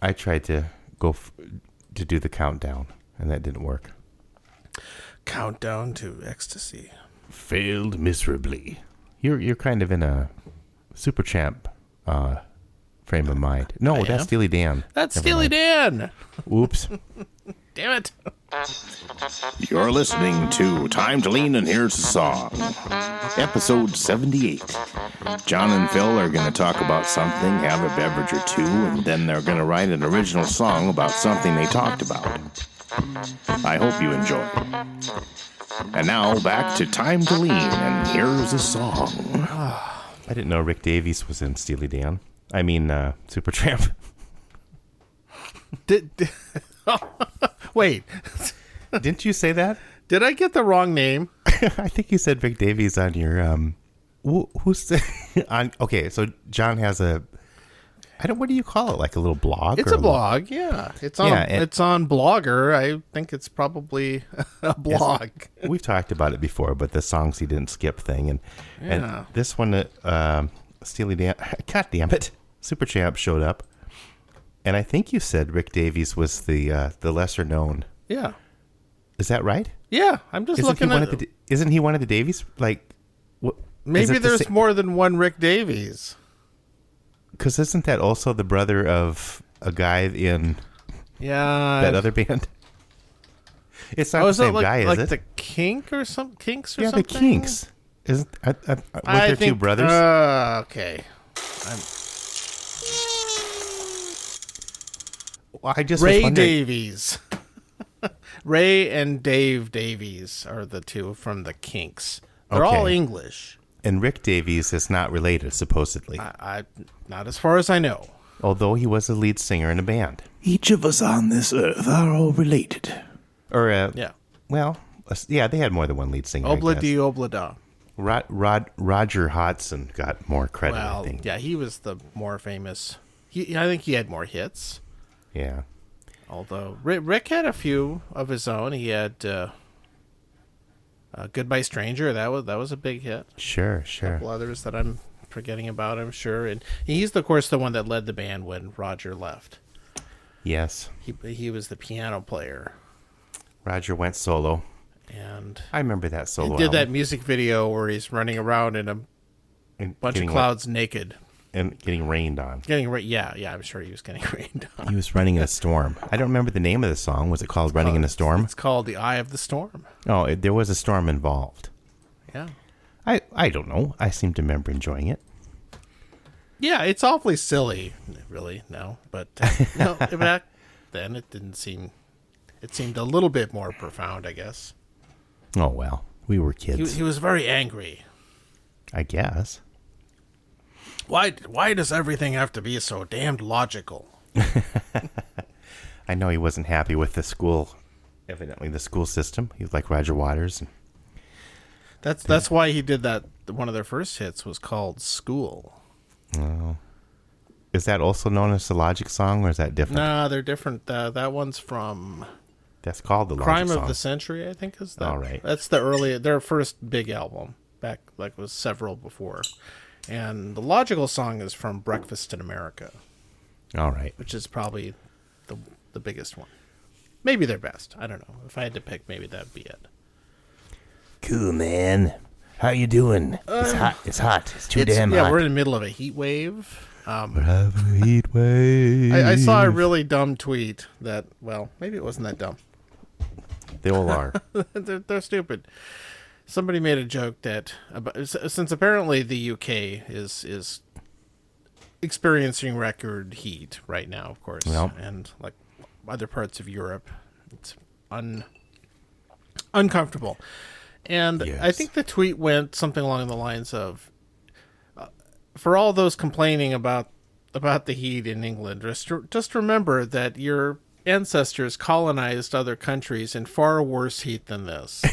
I tried to to do the countdown, and that didn't work. Countdown to Ecstasy. Failed miserably. You're kind of in a Supertramp frame of mind. No, that's Steely Dan. That's Never Steely mind. Dan. Whoops. Damn it. You're listening to Time to Lean, and here's the song. Episode 78. John and Phil are going to talk about something, have a beverage or two, and then they're going to write an original song about something they talked about. I hope you enjoy. And now back to Time to Lean, and here's the song. I didn't know Rick Davies was in Steely Dan. I mean, Supertramp. Wait. Didn't you say that? Did I get the wrong name? I think you said Rick Davies on your who's on? Okay, so John has a. What do you call it? Like a little blog? It's a blog, yeah. It's on. It's on Blogger. I think it's probably a blog. We've talked about it before, but the songs he didn't skip thing, and this one, Steely Dan. God damn it, Supertramp showed up, and I think you said Rick Davies was the lesser known. Yeah. Is that right? Yeah, I'm just looking at. Isn't he one of the Davies? Like, what? Maybe there's more than one Rick Davies. Because isn't that also the brother of a guy in that other band? It's not the same guy, is it? Like the Kinks or something? Yeah, the Kinks. Was there two brothers? Okay. Well, I just Ray Davies. Ray and Dave Davies are the two from the Kinks. They're all English. And Rick Davies is not related, supposedly. Not as far as I know. Although he was the lead singer in a band. Each of us on this earth are all related. Or, yeah. Well, yeah, they had more than one lead singer. Obla-dee, obla-da. Roger Hodgson got more credit, I think. Yeah, he was the more famous. I think he had more hits. Yeah. Although Rick had a few of his own. He had Goodbye Stranger. That was a big hit. Sure. A couple others that I'm forgetting about, I'm sure. And he's, of course, the one that led the band when Roger left. Yes. He was the piano player. Roger went solo. And I remember that solo He did album. that music video where he's running around in a bunch of clouds naked. And getting rained on. Yeah, I'm sure he was getting rained on. He was running in a storm. I don't remember the name of the song. Was it called Running in a Storm? It's called The Eye of the Storm. Oh, there was a storm involved. Yeah. I don't know. I seem to remember enjoying it. Yeah, it's awfully silly, really, no. But back then it didn't seem... It seemed a little bit more profound, I guess. Oh, well. We were kids. He was very angry. I guess. Why does everything have to be so damned logical? I know he wasn't happy with the school, evidently the school system. He was like Roger Waters. That's why he did that. One of their first hits was called School. Oh. Is that also known as the Logic song, or is that different? Nah, they're different. That one's from... That's called the Logic Crime song. of the Century, I think is that. All right. That's their first big album. Back, was several before. And the Logical song is from Breakfast in America. All right. Which is probably the biggest one. Maybe their best. I don't know. If I had to pick, maybe that'd be it. Cool, man. How you doing? It's hot. It's too damn hot. Yeah, we're in the middle of a heat wave. We're having a heat wave. I saw a really dumb tweet that, well, maybe it wasn't that dumb. They all are. They're stupid. Somebody made a joke that since apparently the UK is experiencing record heat right now, of course, and like other parts of Europe, it's uncomfortable. And yes. I think the tweet went something along the lines of, for all those complaining about the heat in England, just remember that your ancestors colonized other countries in far worse heat than this.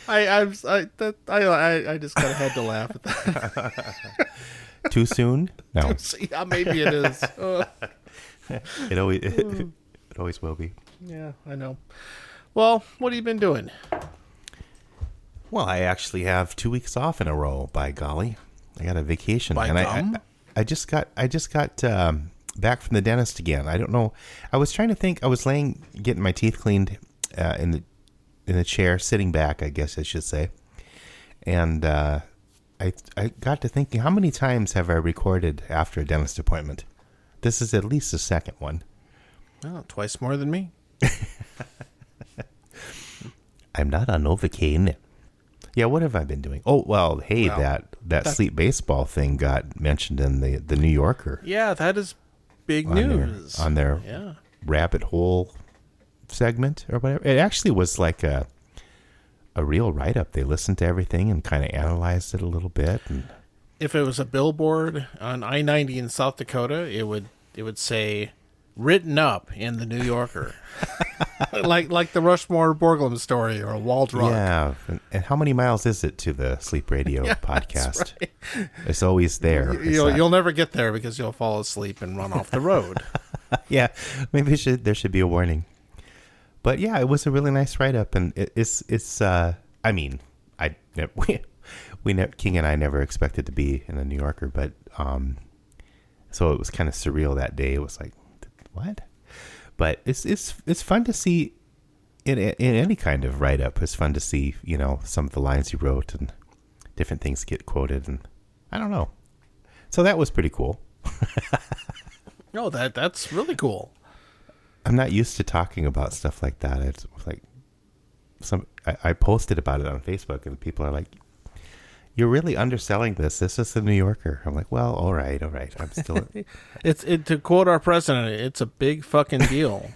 I just kind of had to laugh at that. Too soon? No. Yeah, maybe it is. It always will be. Yeah, I know. Well, what have you been doing? Well, I actually have 2 weeks off in a row, by golly. I got a vacation. By gum? I just got back from the dentist again. I don't know. I was trying to think. I was getting my teeth cleaned in the chair, sitting back, I guess I should say. And I got to thinking, how many times have I recorded after a dentist appointment? This is at least the second one. Oh, twice more than me. I'm not on Novocaine. Yeah, what have I been doing? Oh, well, hey, that sleep baseball thing got mentioned in the New Yorker. Yeah, that is big news. On their rabbit hole segment or whatever. It actually was like a real write-up. They listened to everything and kind of analyzed it a little bit. And if it was a billboard on I-90 in South Dakota, it would say, written up in the New Yorker. like the Rushmore Borglum story or a Wall Drunk. Yeah, and how many miles is it to the Sleep Radio podcast? That's right. It's always there. You'll never get there because you'll fall asleep and run off the road. Yeah, maybe there should be a warning. But yeah, it was a really nice write-up, and it's I mean, King and I never expected to be in the New Yorker, but so it was kind of surreal that day. It was like, what? But it's fun to see in any kind of write-up. It's fun to see, some of the lines you wrote and different things get quoted, and I don't know. So that was pretty cool. No, that's really cool. I'm not used to talking about stuff like that. It's like I posted about it on Facebook, and people are like, "You're really underselling this. This is the New Yorker." I'm like, "Well, all right. I'm still." To quote our president, it's a big fucking deal.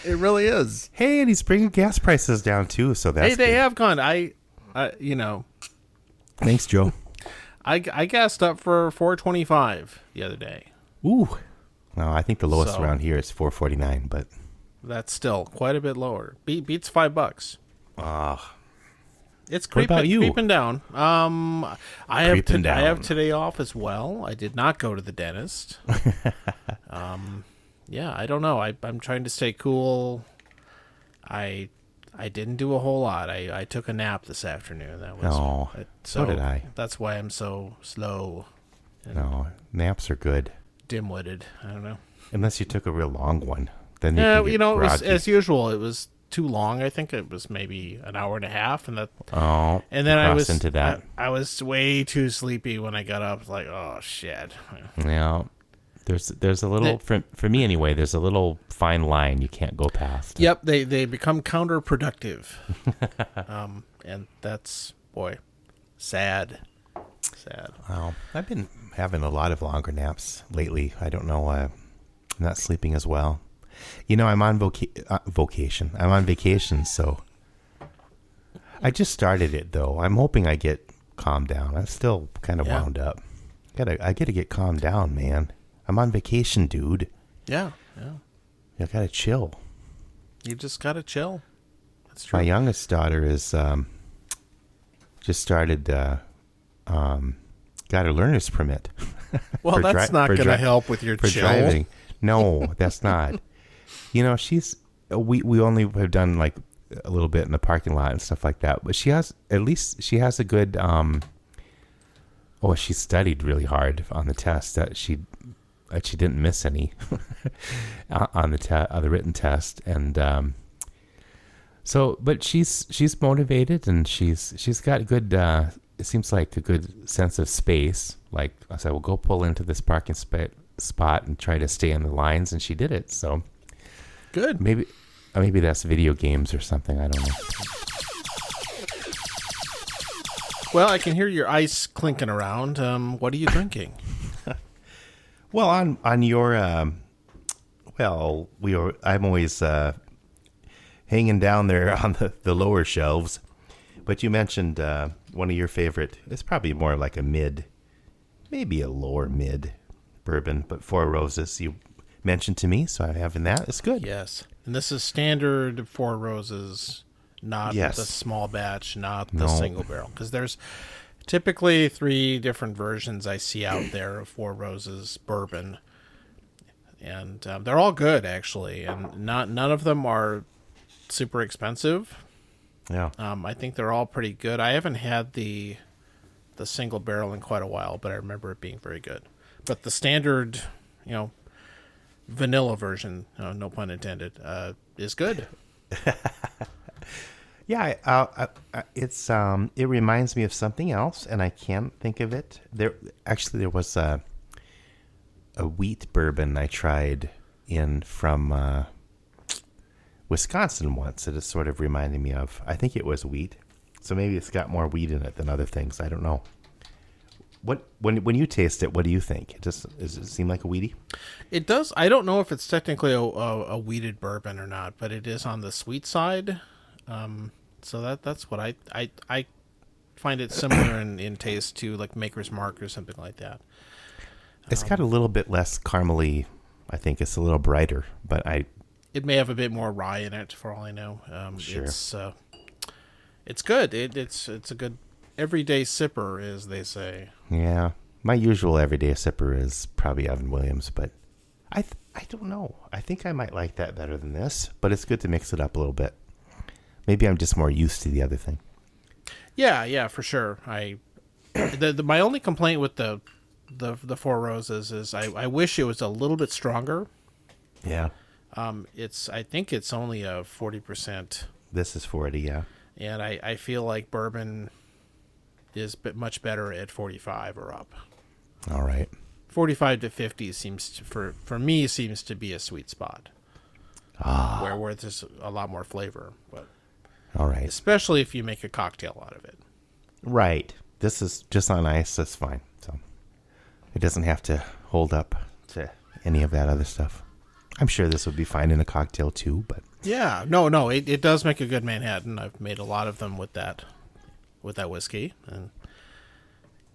It really is. Hey, and he's bringing gas prices down too, so that's they good. have gone. Thanks, Joe. I gassed up for $4.25 the other day. Ooh. No, I think the lowest around here is $4.49, but that's still quite a bit lower. Beats $5. It's creeping. What about you? Creeping down. I have today off as well. I did not go to the dentist. Yeah, I don't know. I'm trying to stay cool. I didn't do a whole lot. I took a nap this afternoon. So did I. That's why I'm so slow. No, naps are good. Dim-witted. I don't know. Unless you took a real long one, then it was as usual. It was too long. I think it was maybe an hour and a half, and then I was into that. I was way too sleepy when I got up. Like, oh shit. Yeah, there's a little for me anyway. There's a little fine line you can't go past. Yep, they become counterproductive, and that's sad. Wow, I've been having a lot of longer naps lately. I don't know. I'm not sleeping as well. I'm on vacation. I'm on vacation, so I just started it though. I'm hoping I get calmed down. I'm still kind of wound up. I gotta get calmed down, man. I'm on vacation, dude. Yeah. I gotta chill. You just gotta chill. That's true. My youngest daughter is just started. Got her learner's permit. Well, that's not going to help with your chill. Driving. No, that's not. She's we only have done like a little bit in the parking lot and stuff like that, but she has a good she studied really hard on the test that she didn't miss any on the written test, and but she's motivated, and she's got good it seems like a good sense of space. Like I said, we'll go pull into this parking spot and try to stay in the lines, and she did it. So good. Maybe that's video games or something. I don't know. Well, I can hear your ice clinking around. What are you drinking? Well, on your I'm always hanging down there on the lower shelves. But you mentioned one of your favorite. It's probably more like maybe a lower mid bourbon, but Four Roses you mentioned to me, so I'm having that. It's good. Yes, and this is standard Four Roses, not the small batch, not the single barrel, because there's typically 3 different versions I see out there of Four Roses bourbon, and they're all good actually, and none of them are super expensive. Yeah. I think they're all pretty good. I haven't had the the single barrel in quite a while, but I remember it being very good. But the standard, vanilla version, no pun intended, is good. Yeah, it reminds me of something else, and I can't think of it. There was a wheat bourbon I tried from Wisconsin once that it sort of reminded me of. I think it was wheat, so maybe it's got more wheat in it than other things. I don't know. When you taste it, what do you think? Does it seem like a wheaty? It does. I don't know if it's technically a wheated bourbon or not, but it is on the sweet side. So that's what I find it similar in taste to like Maker's Mark or something like that. It's got a little bit less caramely. I think it's a little brighter, but it may have a bit more rye in it for all I know. Sure. It's good. It's a good everyday sipper, as they say. Yeah, my usual everyday sipper is probably Evan Williams, but I don't know. I think I might like that better than this, but it's good to mix it up a little bit. Maybe I'm just more used to the other thing. Yeah, for sure. My only complaint with the Four Roses is I wish it was a little bit stronger. Yeah. I think it's only a 40%. This is 40, yeah. And I feel like bourbon is much better at 45 or up. All right. 45 to 50 for me seems to be a sweet spot. Where there's a lot more flavor, but all right. Especially if you make a cocktail out of it. Right. This is just on ice, that's fine. So it doesn't have to hold up to any of that other stuff. I'm sure this would be fine in a cocktail too, but yeah, no, it does make a good Manhattan. I've made a lot of them with that whiskey, and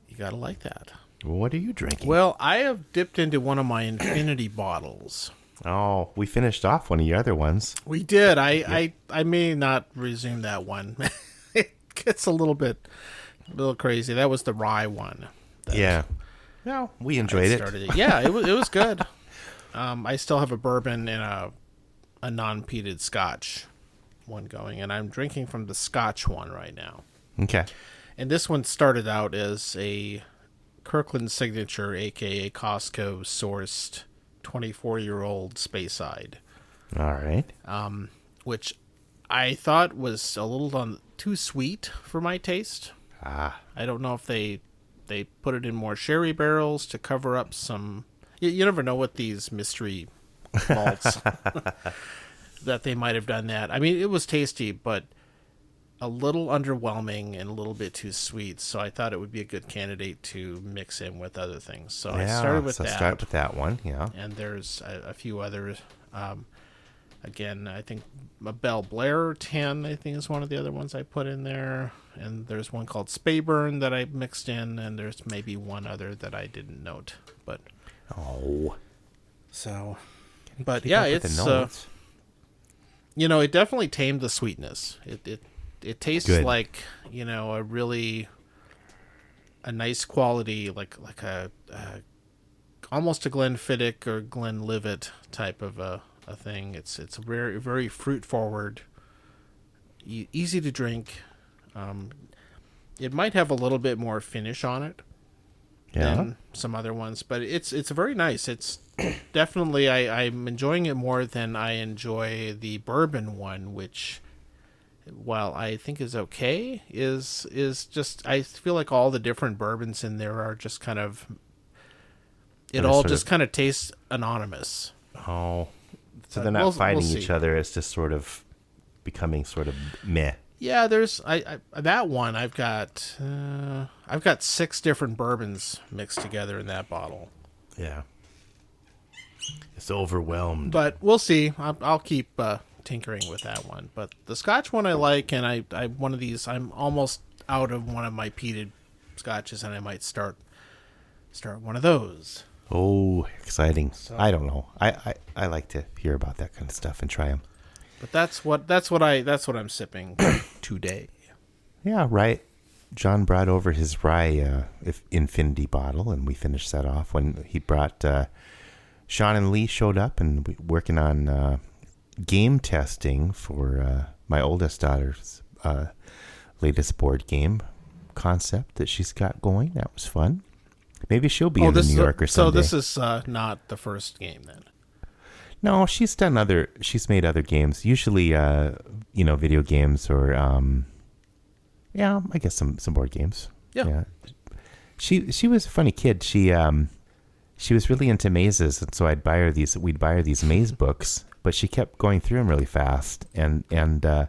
you gotta like that. What are you drinking? Well, I have dipped into one of my infinity bottles. Oh, we finished off one of your other ones. We did. I may not resume that one. It gets a little crazy. That was the rye one. Yeah. No, we enjoyed it. Yeah, it was good. I still have a bourbon and a non-peated Scotch one going, and I'm drinking from the Scotch one right now. Okay. And this one started out as a Kirkland Signature, a.k.a. Costco sourced 24-year-old Speyside. All right. Which I thought was a little too sweet for my taste. I don't know if they put it in more sherry barrels to cover up some... You never know with these mystery malts that they might have done that. I mean, it was tasty, but a little underwhelming and a little bit too sweet. So I thought it would be a good candidate to mix in with other things. So I started with that. Start with that one, yeah. And there's a few others. Again, I think a Belle Blair 10, I think, is one of the other ones I put in there. And there's one called Speyburn that I mixed in, and there's maybe one other that I didn't note. But so, but yeah, it's it definitely tamed the sweetness. It tastes good. like a nice quality, like a almost a Glenfiddich or Glenlivet type of a thing. It's very, very fruit forward, easy to drink. It might have a little bit more finish on it than some other ones, but it's very nice. It's definitely I'm enjoying it more than I enjoy the bourbon one, which, while I think is okay, is just, I feel like all the different bourbons in there are just kind of, it all just kind of tastes anonymous. Oh, so they're not fighting each other. It's just sort of becoming sort of meh. Yeah, there's that one. I've got 6 different bourbons mixed together in that bottle. Yeah, it's overwhelmed. But we'll see. I'll keep tinkering with that one. But the Scotch one I like, and I one of these. I'm almost out of one of my peated Scotches, and I might start one of those. Oh, exciting! So, I don't know. I like to hear about that kind of stuff and try them. But that's what I'm sipping today. Yeah, right. John brought over his rye infinity bottle, and we finished that off when he brought. Sean and Lee showed up, and we working on game testing for my oldest daughter's latest board game concept that she's got going. That was fun. Maybe she'll be in New York or something. So this is not the first game then? No, she's made other games. Usually, video games or, I guess some board games. Yeah. She was a funny kid. She was really into mazes, and so we'd buy her these maze books, but she kept going through them really fast. And I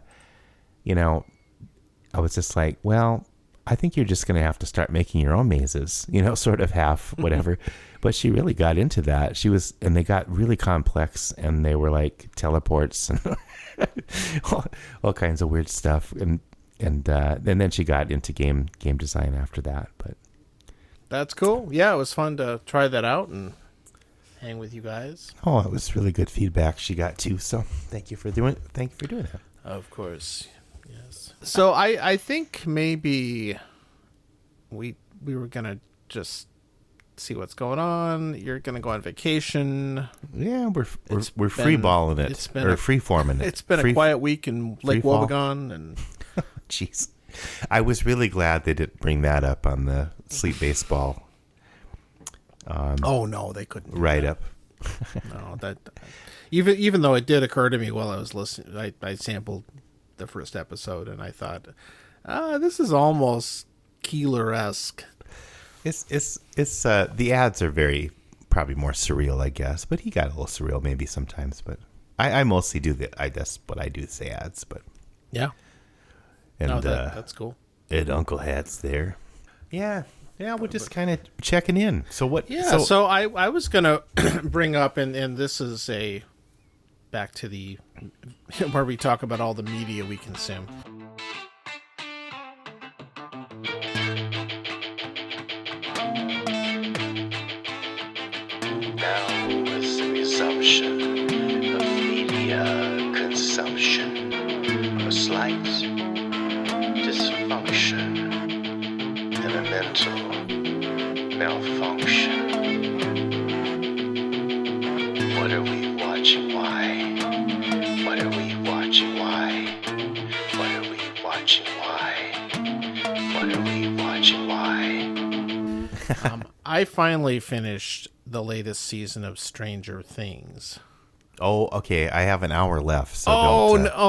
was just like, well, I think you're just going to have to start making your own mazes, sort of half, whatever. But she really got into that. And they got really complex, and they were like teleports and all kinds of weird stuff. And then she got into game design after that. But that's cool. Yeah, it was fun to try that out and hang with you guys. Oh, it was really good feedback she got too. So thank you for doing that. Of course. Yes. So I think maybe we were gonna just see what's going on. You're gonna go on vacation. Yeah, we're free balling it. It's been free forming it. It's been a quiet week in Lake Wobegon, and jeez, I was really glad they didn't bring that up on the Sleep Baseball. No, they couldn't write up. No, that even though it did occur to me while I was listening, I sampled the first episode and I thought, this is almost Keeler-esque. It's the ads are probably more surreal, I guess, but he got a little surreal maybe sometimes. But I mostly do that's what I do, say ads. But yeah, and that's cool. And Uncle Hat's there. Yeah, we're just kind of checking in. So what? Yeah, so I was gonna bring up, and this is back to the where we talk about all the media we consume. Now is the resumption of media consumption, a slight dysfunction and a mental malfunction. What are we watching? Why? What are we watching? Why? What are we watching? Why? What are we watching? Why? I finally finished the latest season of Stranger Things. Oh, okay. I have an hour left. So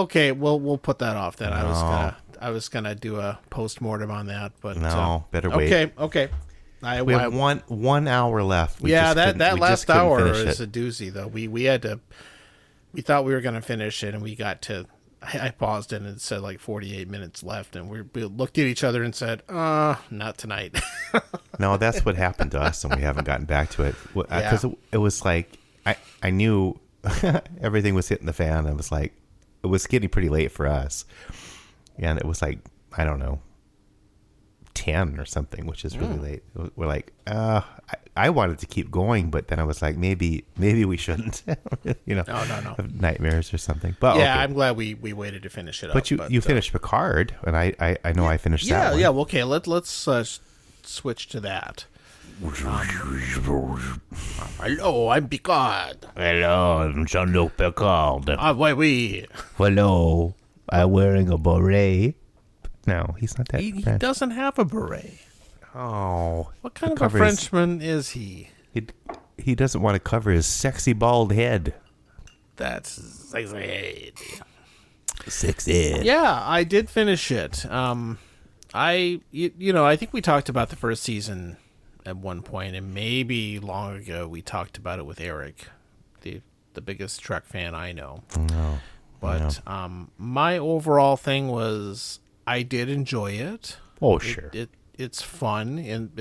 okay. Well, we'll put that off then. No. I was gonna do a post-mortem on that, but no, better wait. Okay. We have 1 hour left. That last hour is a doozy though. We thought we were gonna finish it, and we got to. I paused it and it said like 48 minutes left, and we looked at each other and said, not tonight. No, that's what happened to us, and we haven't gotten back to it. Because it was like, I knew everything was hitting the fan. It was like, it was getting pretty late for us. And it was like, I don't know, 10 or something, which is really late. We're like, I wanted to keep going, but then I was like, maybe we shouldn't. No. Have nightmares or something. But yeah, okay. I'm glad we waited to finish it. But you finished Picard, and I know I finished that one. Yeah. Well, okay, let's switch to that. Hello, I'm Picard. Hello, I'm Jean-Luc Picard. Oui. Hello, I'm wearing a beret. No, he's not that. He doesn't have a beret. Oh. What kind of a Frenchman is he? He doesn't want to cover his sexy bald head. That's sexy. Sexy. Yeah, I did finish it. I think we talked about the first season at one point, and maybe long ago we talked about it with Eric, the biggest Trek fan I know. No. But my overall thing was I did enjoy it. Oh, sure. It's fun, and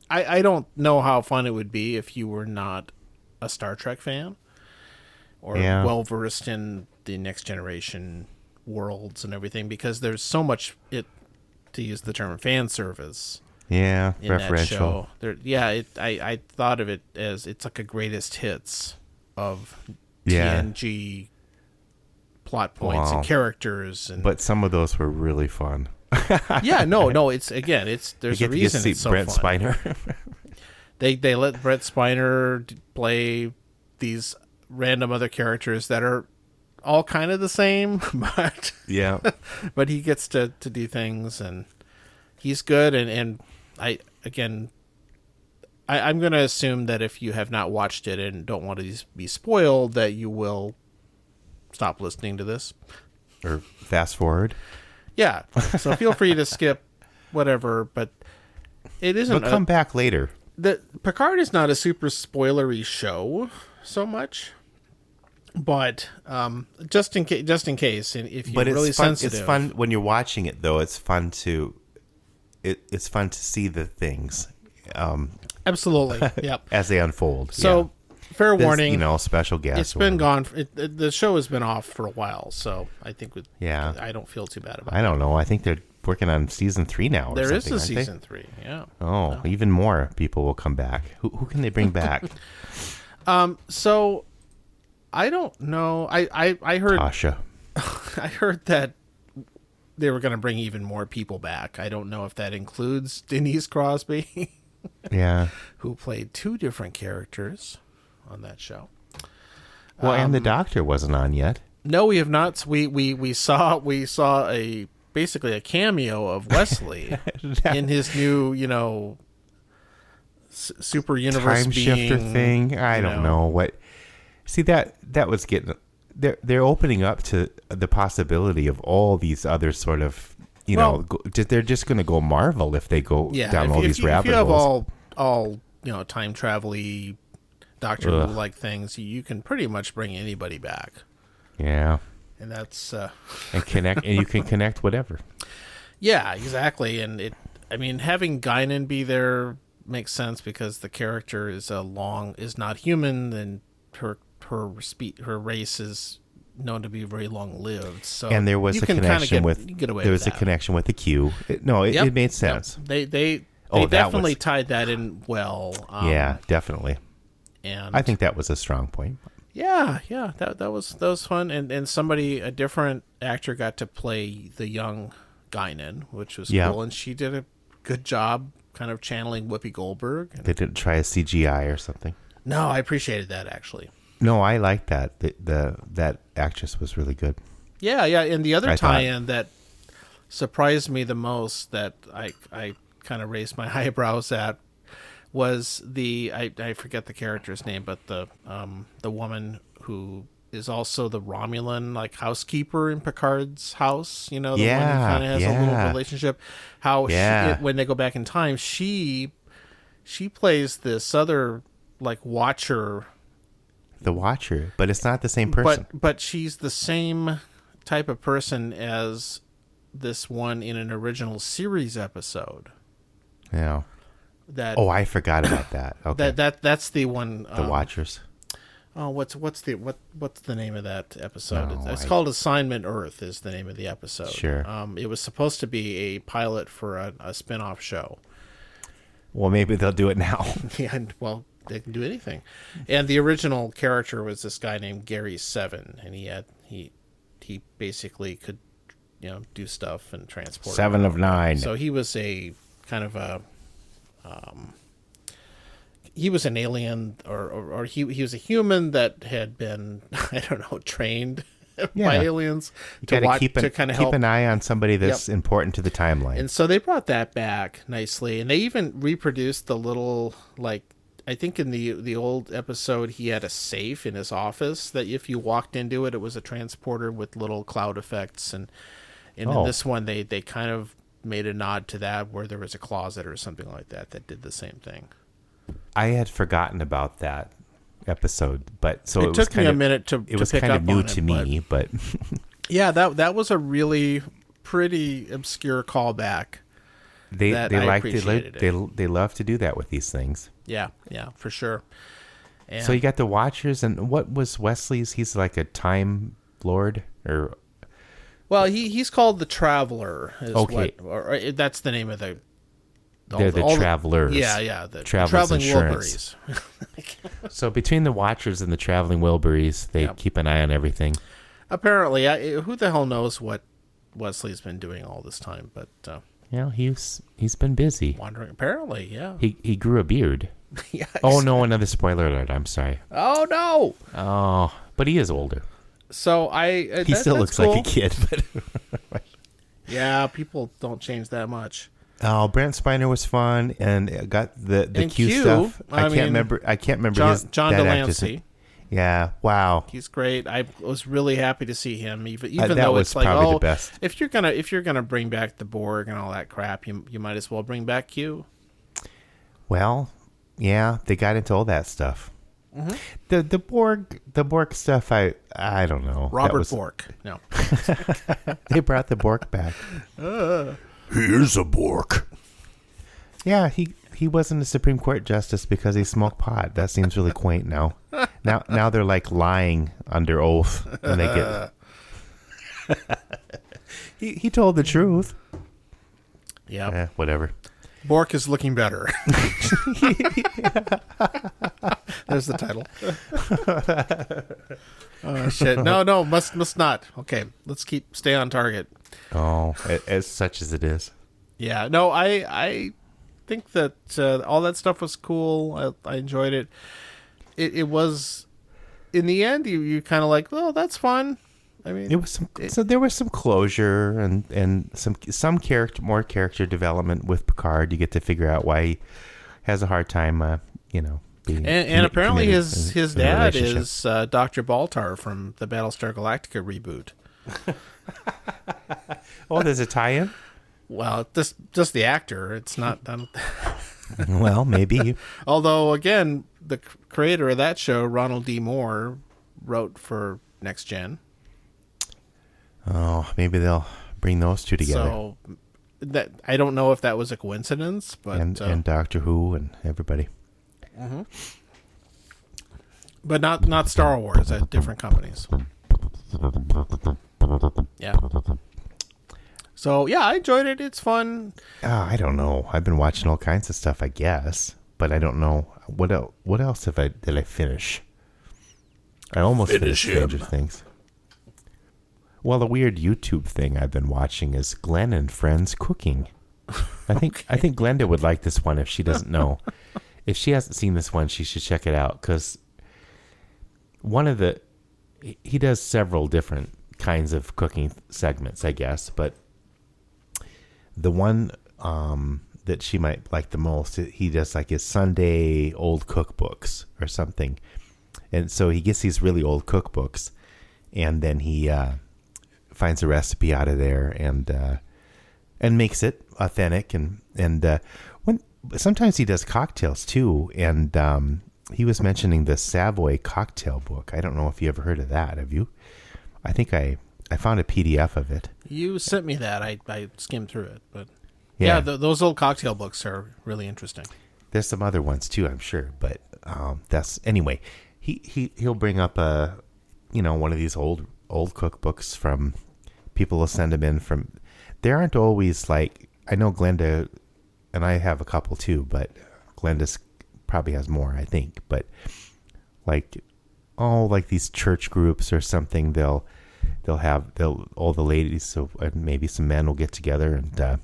I don't know how fun it would be if you were not a Star Trek fan or well versed in the Next Generation worlds and everything, because there's so much, to use the term, fan service. Yeah, in referential. That show. I thought of it as it's like a greatest hits of TNG plot points and characters, but some of those were really fun. No, it's there's a reason see it's so Brent fun. Spiner. They let Brent Spiner play these random other characters that are all kind of the same, but yeah, but he gets to do things, and he's good, and I'm going to assume that if you have not watched it and don't want to be spoiled, that you will stop listening to this. Or fast forward. Yeah, so feel free to skip whatever, but it isn't. But come back later. Picard is not a super spoilery show so much, but just in case, and if you're really sensitive, it's fun when you're watching it. Though it's fun to see the things. Absolutely, yep. As they unfold. So, fair warning. Special guest. It's been gone. The show has been off for a while, so I think. I don't feel too bad about it. I don't know. I think they're working on season 3 now. There is a season 3. Yeah. Oh, even more people will come back. Who can they bring back? So, I don't know. I heard. Tasha. I heard that they were going to bring even more people back. I don't know if that includes Denise Crosby. Yeah. Who played 2 different characters on that show. Well, and the Doctor wasn't on yet. No, we have not. We saw basically a cameo of Wesley in his new, super universe time shifter thing. I don't know what. See, that was getting. They're opening up to the possibility of all these other sort of. They're just going to go Marvel if they go down all these rabbit holes. If you have all time travel-y, Doctor Who like things, you can pretty much bring anybody back. Yeah, and that's and you can connect whatever. Yeah, exactly. And having Guinan be there makes sense because the character is not human, and her race is known to be very long-lived. So and there was a connection with the Q. It made sense. Yep. They definitely tied that in well. Yeah, definitely. And I think that was a strong point. Yeah, that was fun. And a different actor got to play the young Guinan, which was cool, and she did a good job kind of channeling Whoopi Goldberg. They didn't try a CGI or something. No, I appreciated that actually. No, I liked that. That actress was really good. Yeah, and the other tie-in that surprised me the most, that I kind of raised my eyebrows at, was I forget the character's name, but the woman who is also the Romulan housekeeper in Picard's house. The one who kind of has a little relationship. How when they go back in time, she plays this other Watcher. The Watcher, but it's not the same person. But she's the same type of person as this one in an original series episode. Yeah. I forgot about that. Okay. That's the one. The Watchers. Oh, what's the name of that episode? It's called Assignment Earth. Is the name of the episode? Sure. It was supposed to be a pilot for a spin-off show. Well, maybe they'll do it now. Yeah. Well, they can do anything. And the original character was this guy named Gary Seven, and he basically could do stuff and transport. 7 of 9. So he was a kind of a he was an alien, or he was a human that had been trained by aliens to kind of help keep an eye on somebody that's important to the timeline. And so they brought that back nicely, and they even reproduced the little I think in the old episode, he had a safe in his office that if you walked into it, it was a transporter with little cloud effects. And in this one, they kind of made a nod to that, where there was a closet or something like that did the same thing. I had forgotten about that episode, but so it took me a minute to it was pick kind up of new on to it, me, but yeah, that was a really pretty obscure callback. They love to do that with these things. Yeah, for sure. And so you got the Watchers, and what was Wesley's? He's like a Time Lord, or he's called the Traveler. Or that's the name of the. They're the Travelers. The Traveling Wilburys. So between the Watchers and the Traveling Wilburys, they keep an eye on everything. Apparently, who the hell knows what Wesley's been doing all this time? But he's been busy wandering. Apparently, yeah. He grew a beard. Yeah. Oh no! Another spoiler alert. I'm sorry. Oh no! Oh, but he is older. So he still looks cool. like a kid, but yeah, people don't change that much. Oh, Brent Spiner was fun, and it got the And Q Q, stuff. I I can't remember John that actor's Delancey. name. Yeah, wow. He's great. I was really happy to see him, even That though was it's like, probably the best. if you're gonna bring back the Borg and all that crap, you might as well bring back Q. Well, yeah, they got into all that stuff. Mm-hmm. The Borg stuff. I don't know. Robert Bork. No. They brought the Borg back. Here's a Bork. Yeah, he wasn't a Supreme Court justice because he smoked pot. That seems really quaint now. Now they're like lying under oath, and they get. He told the truth. Yeah. Whatever. Bork is looking better. There's the title. Oh shit! No, must not. Okay, let's stay on target. Oh, as such as it is. Yeah, no, I think that all that stuff was cool. I enjoyed it. It was, in the end, you kind of like, oh, that's fun. I mean, It was so there was some closure and some more character development with Picard. You get to figure out why he has a hard time, being and apparently committed his in a dad relationship. is Dr. Baltar from the Battlestar Galactica reboot. Oh, there's a tie-in. Well, just the actor. It's not. Well, maybe. Although, again, the creator of that show, Ronald D. Moore, wrote for Next Gen. Oh, maybe they'll bring those two together. So that I don't know if that was a coincidence, but and Doctor Who and everybody. but not Star Wars at different companies. Yeah. So yeah, I enjoyed it. It's fun. I don't know. I've been watching all kinds of stuff, I guess, but I don't know what else. What else did I finish? I almost finished Stranger Things. Well, the weird YouTube thing I've been watching is Glenn and Friends Cooking. I think Glenda would like this one if she doesn't know. If she hasn't seen this one, she should check it out because he does several different kinds of cooking segments, I guess, but the one that she might like the most, he does like his Sunday old cookbooks or something. And so he gets these really old cookbooks and then he finds a recipe out of there and makes it authentic and when sometimes he does cocktails too, and he was mentioning the Savoy cocktail book. I don't know if you ever heard of that. Have you? I think I found a PDF of it. You sent me that. I skimmed through it, but yeah, those old cocktail books are really interesting. There's some other ones too, I'm sure, but that's anyway. He'll bring up one of these old cookbooks from people will send them in from. They aren't always like, I know Glenda and I have a couple too, but Glenda's probably has more, I think. But like these church groups or something, they'll all the ladies, so and maybe some men will get together and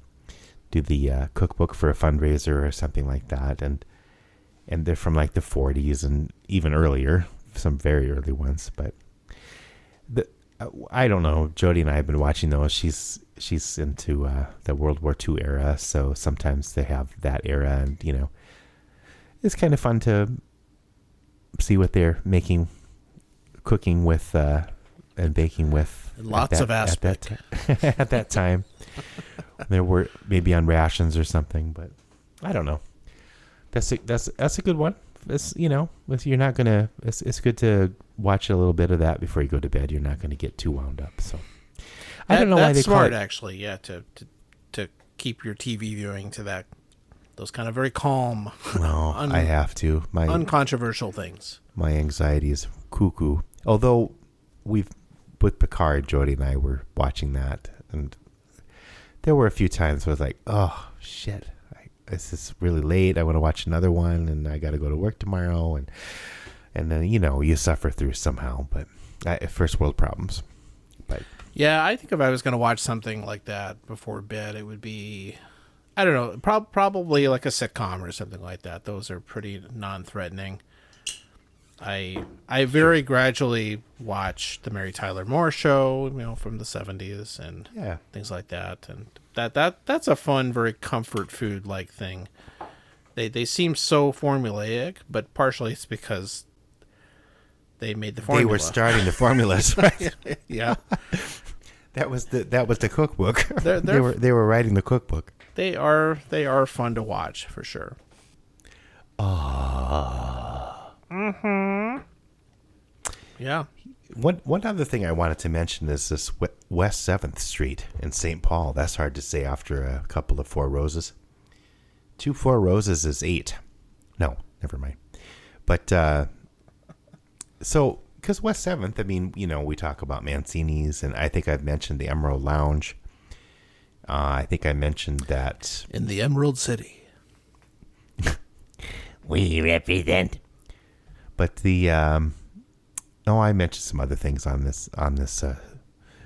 do the cookbook for a fundraiser or something like that, and they're from like the 40s and even earlier, some very early ones. But I don't know. Jody and I have been watching those. She's into the World War II era, so sometimes they have that era, and it's kind of fun to see what they're cooking with and baking with. Lots of aspect at that time. There were maybe on rations or something, but I don't know. That's a good one. It's you're not gonna. It's good to watch a little bit of that before you go to bed. You're not going to get too wound up. So I don't know why they smart, call it. actually. Yeah, to keep your TV viewing to those kind of very calm. No, I have to. My uncontroversial things. My anxiety is cuckoo. Although with Picard, Jody and I were watching that, and there were a few times where I was like, "Oh shit, this is really late. I want to watch another one, and I got to go to work tomorrow." And then you suffer through somehow, but first world problems. But yeah, I think if I was going to watch something like that before bed, it would be, I don't know, probably like a sitcom or something like that. Those are pretty non-threatening. I very gradually watch the Mary Tyler Moore Show, from the 70s and things like that. And that's a fun, very comfort food like thing. They seem so formulaic, but partially it's because they made the formula. They were starting the formulas, right? Yeah. That was the cookbook. They're they were writing the cookbook. They are fun to watch for sure. Mm-hmm. Yeah. One other thing I wanted to mention is this West 7th Street in St. Paul. That's hard to say after a couple of Four Roses. 2 Four Roses is 8. No, never mind. But so because West 7th, I mean, we talk about Mancini's, and I think I've mentioned the Emerald Lounge. I think I mentioned that in the Emerald City. We represent. But I mentioned some other things on this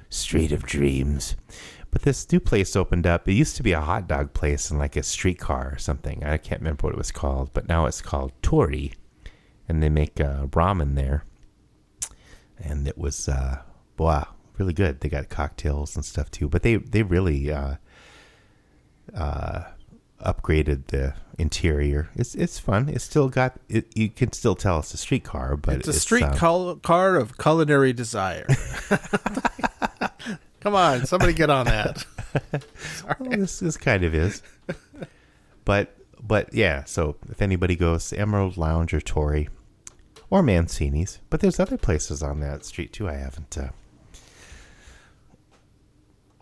Street of Dreams. But this new place opened up. It used to be a hot dog place in like a streetcar or something. I can't remember what it was called, but now it's called Tori, and they make ramen there. And it was wow, really good. They got cocktails and stuff too. But they really upgraded the interior. It's fun. It's still got it. You can still tell it's a streetcar, but it's a streetcar of culinary desire. Come on, somebody get on that. Well, this kind of is. But yeah. So if anybody goes to Emerald Lounge or Tori or Mancini's, but there's other places on that street too. I haven't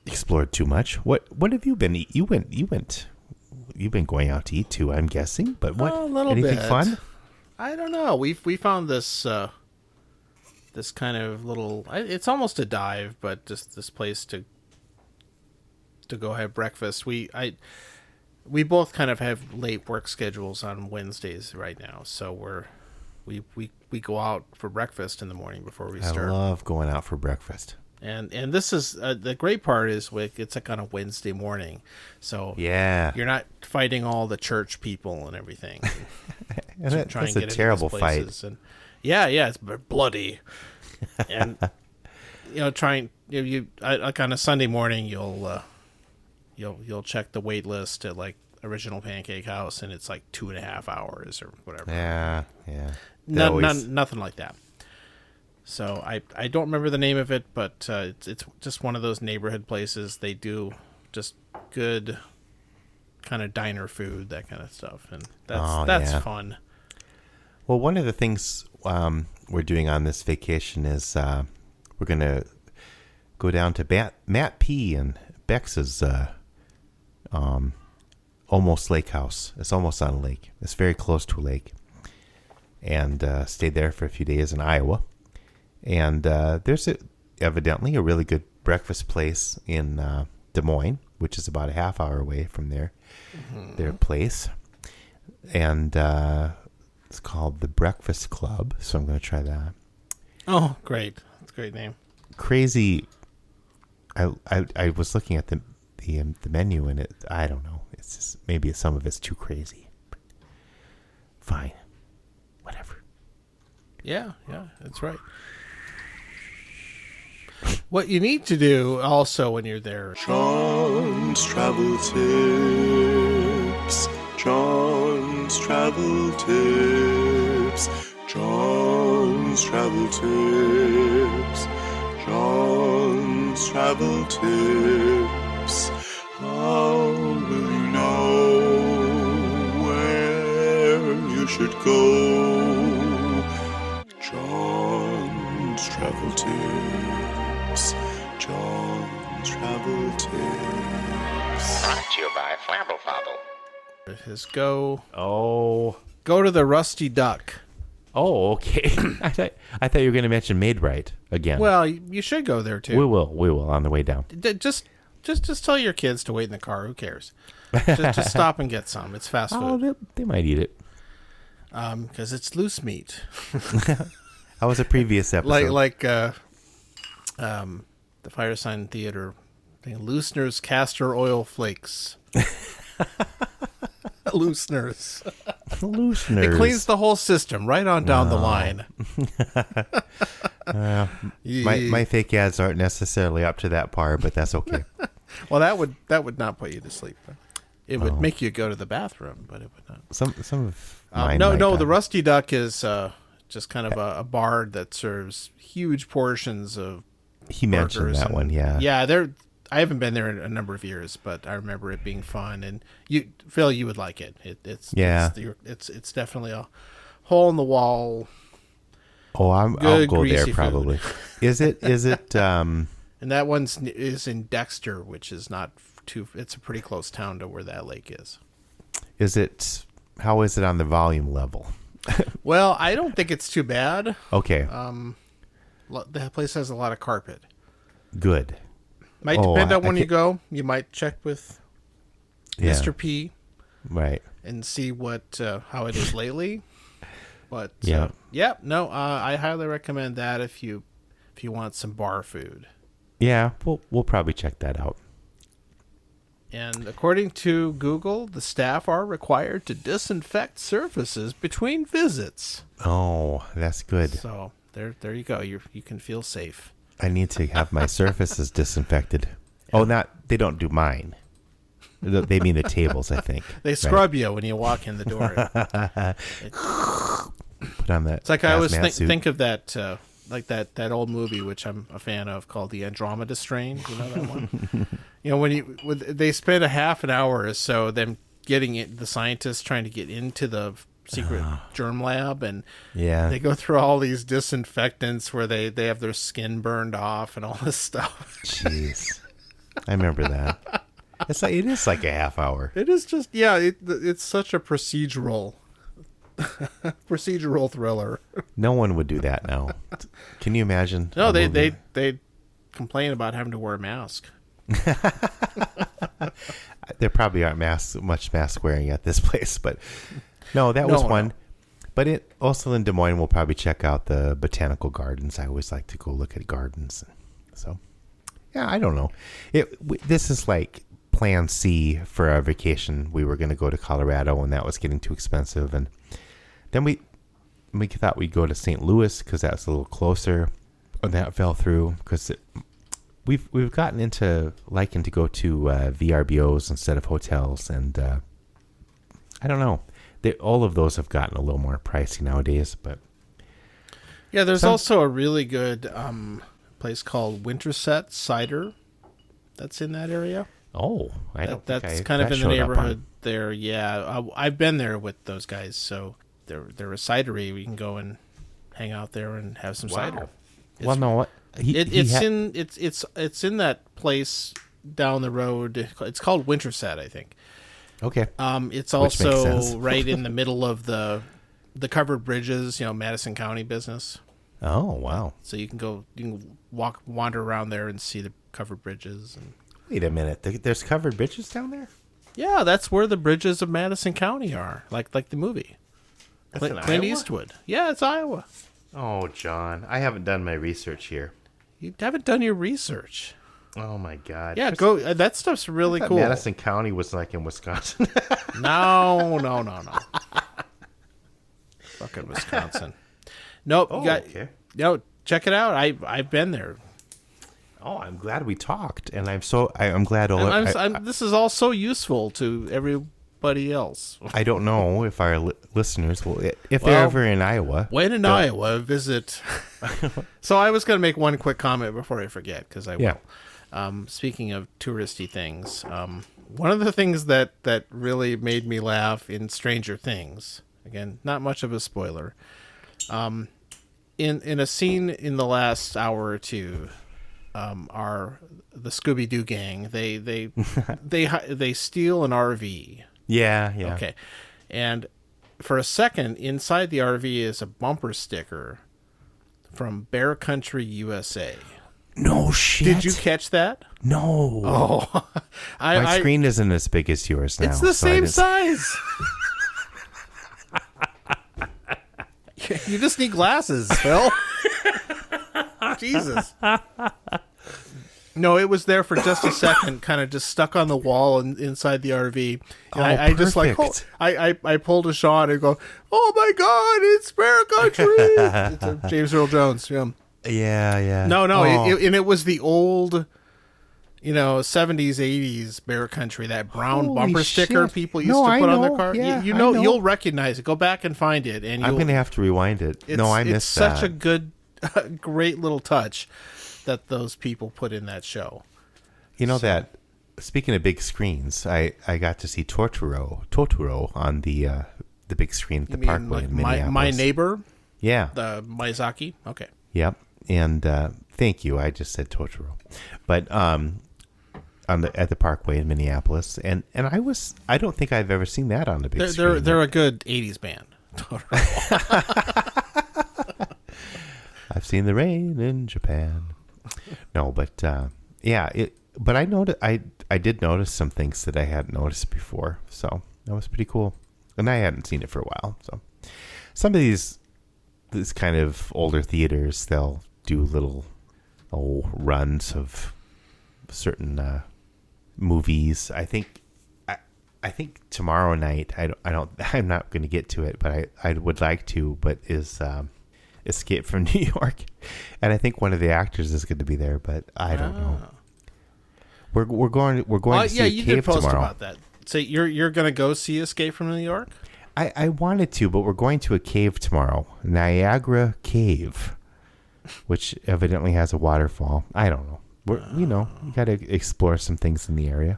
explored too much. What have you been? You've been going out to eat too, I'm guessing. But what? A little anything bit. fun? I don't know. We found this this kind of little. It's almost a dive, but just this place to go have breakfast. We both kind of have late work schedules on Wednesdays right now, so we go out for breakfast in the morning before we start. I love going out for breakfast. And this is the great part is it's like on a Wednesday morning, so yeah, you're not fighting all the church people and everything. And that's a terrible fight. And yeah, it's bloody. And like on a Sunday morning, you'll check the wait list at like Original Pancake House, and it's like 2.5 hours or whatever. Yeah. Nothing like that. So I don't remember the name of it, but it's just one of those neighborhood places. They do just good kind of diner food, that kind of stuff, and that's fun. Well, one of the things we're doing on this vacation is we're gonna go down to Matt P. and Bex's Almost Lake House. It's almost on a lake. It's very close to a lake, and stayed there for a few days in Iowa. And there's evidently a really good breakfast place in Des Moines, which is about a half hour away from their place. And it's called the Breakfast Club, so I'm going to try that. Oh, great. That's a great name. Crazy. I was looking at the menu, and I don't know. It's just, maybe some of it's too crazy. But fine. Whatever. Yeah, that's right. What you need to do also when you're there. John's Travel Tips. John's Travel Tips. John's Travel Tips. John's Travel Tips. How will you know where you should go? John's Travel Tips. John's Travel Tips. Brought to you by Flabble Fobble. Is go to the Rusty Duck. Oh, okay. I thought you were going to mention Made Right again. Well, you should go there too. We will on the way down. Just tell your kids to wait in the car. Who cares? just stop and get some. It's fast food. Oh, they might eat it. Because it's loose meat. That was a previous episode. like the Fire Sign Theater thing. Loosener's castor oil flakes. Looseners. It cleans the whole system right on down the line. My fake ads aren't necessarily up to that par, but that's okay. Well, that would not put you to sleep. It would make you go to the bathroom, but it would not. Some of mine no. The Rusty Duck is just kind of a bar that serves huge portions of. He mentioned that one, yeah. Yeah, I haven't been there in a number of years, but I remember it being fun. And Phil, you would like it. It's definitely a hole in the wall. Oh, I'll go there probably. Is it? And that is in Dexter, which is not too. It's a pretty close town to where that lake is. Is it? How is it on the volume level? Well, I don't think it's too bad. Okay. The place has a lot of carpet. Good. Might depend on when you go. You might check with Mr. P. Right. And see how it is lately. But I highly recommend that if you want some bar food. Yeah, we'll probably check that out. And according to Google, the staff are required to disinfect surfaces between visits. Oh, that's good. So there you go. You can feel safe. I need to have my surfaces disinfected. Yeah. Oh, they don't do mine. They mean the tables, I think. They scrub you when you walk in the door. Put on that. It's like I always think of that, like that old movie, which I'm a fan of, called The Andromeda Strain. You know that one? When they spend a half an hour or so them the scientists trying to get into the secret germ lab, and they go through all these disinfectants where they have their skin burned off and all this stuff. Jeez, I remember that. It is like a half hour. It is just it's such a procedural thriller. No one would do that now. Can you imagine? No, they complain about having to wear a mask. There probably aren't much mask wearing at this place, but no, that was one. No. But also in Des Moines, we'll probably check out the botanical gardens. I always like to go look at gardens. So, yeah, I don't know. This is like plan C for our vacation. We were going to go to Colorado, and that was getting too expensive. And then we thought we'd go to St. Louis because that's a little closer. And that fell through because we've gotten into liking to go to VRBOs instead of hotels. And I don't know. All of those have gotten a little more pricey nowadays, but yeah, there's also a really good place called Winterset Cider that's in that area. Oh, that's kind of in the neighborhood there. Yeah, I've been there with those guys, so they're a cidery. We can go and hang out there and have some cider. Well, no, what it's in that place down the road. It's called Winterset, I think. Okay. It's also right in the middle of the covered bridges, Madison County business. Oh, wow. So you can wander around there and see the covered bridges. And wait a minute. There's covered bridges down there? Yeah, that's where the bridges of Madison County are, like the movie. Clint Eastwood. Yeah, it's Iowa. Oh, John, I haven't done my research here. You haven't done your research. Oh my God! Yeah, go. That stuff's really cool. Madison County was like in Wisconsin. No. Fucking Wisconsin. Nope. Okay. No, check it out. I've been there. Oh, I'm glad we talked, and I'm glad. This is all so useful to everybody else. I don't know if our listeners will, if they're ever in Iowa. When in Iowa, visit. So I was going to make one quick comment before I forget, because I will. Yeah. Speaking of touristy things, one of the things that really made me laugh in Stranger Things, again, not much of a spoiler, in a scene in the last hour or two, are the Scooby-Doo gang. They steal an RV. Yeah. Okay. And for a second, inside the RV is a bumper sticker from Bear Country, USA. No shit. Did you catch that? No. Oh. My screen isn't as big as yours now. It's the same size. You just need glasses, Phil. Jesus. No, it was there for just a second, kind of just stuck on the wall inside the RV. And I just like, I pulled a shot and go, oh my God, it's Bear Country. It's James Earl Jones. Yeah. Yeah. No. And it was the old 70s, 80s bear country, that brown Holy bumper sticker shit. people used No, to I put on their know. car. Yeah, you I know, know. you'll recognize it. Go back and find it, and I'm going to have to rewind it. No, I missed it's such that. a good, great little touch that those people put in that show. That, speaking of big screens, I got to see Totoro on the big screen at the You mean Parkway like in Minneapolis. my neighbor, Yeah. the Miyazaki. Okay. Yep. And thank you. I just said Totoro. But at the Parkway in Minneapolis, and I don't think I've ever seen that on the big screen. They're a good 80s band. I've seen the rain in Japan. No, but but I did notice some things that I hadn't noticed before, so that was pretty cool. And I hadn't seen it for a while, so some of these kind of older theaters, they'll do little runs of certain movies. I think tomorrow night, I'm not going to get to it, but I would like to, but is Escape from New York, and I think one of the actors is going to be there, but I don't know. We're going to see you Cave did post tomorrow. about that. So you're going to go see Escape from New York? I wanted to, but we're going to a cave tomorrow, Niagara Cave, which evidently has a waterfall. I don't know. We got to explore some things in the area.